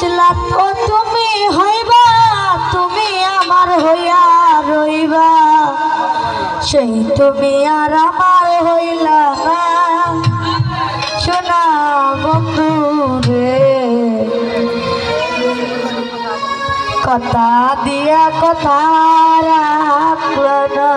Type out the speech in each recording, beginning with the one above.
বুঝলা তো তুমি হইবা, তুমি আমার হইয়া রইবা, সেই তুমি আর আমার হইলা না। শোনা বন্ধু রে, কথা দিয়া কথা রাখল না।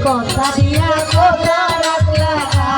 কথা দিয়া কথা রাখলা না।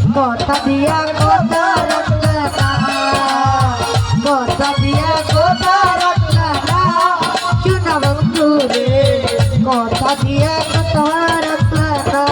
কথা দিয়া কথা রাখলা না, কথা দিয়া কথা রাখলা না। শোনা বন্ধু রে, কথা দিয়া কথা রাখলা না।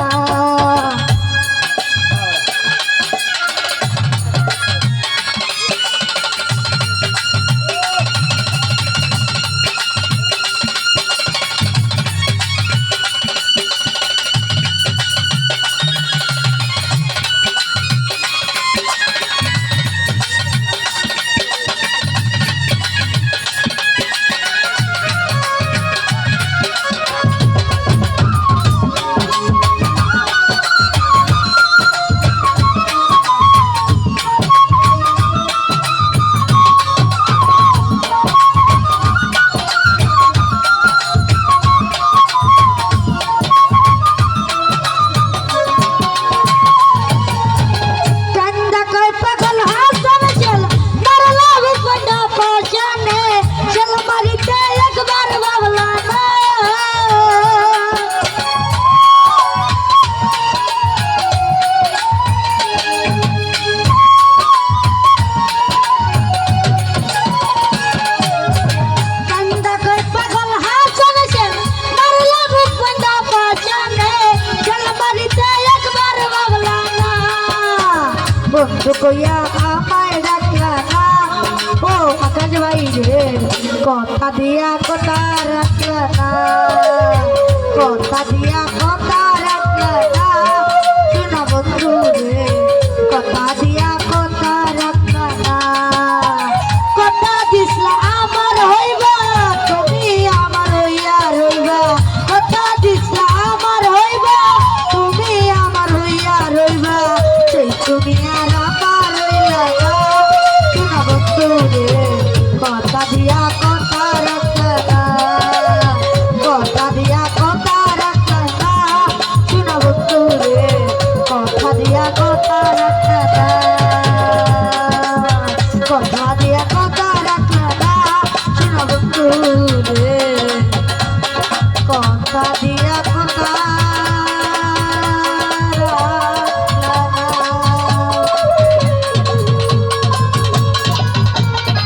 বন্ধু কইয়া আমায় ডাকলা না, ও আকাশ ভাই রে, কথা দিয়া কথা রাখলা না, কথা দিয়া কথা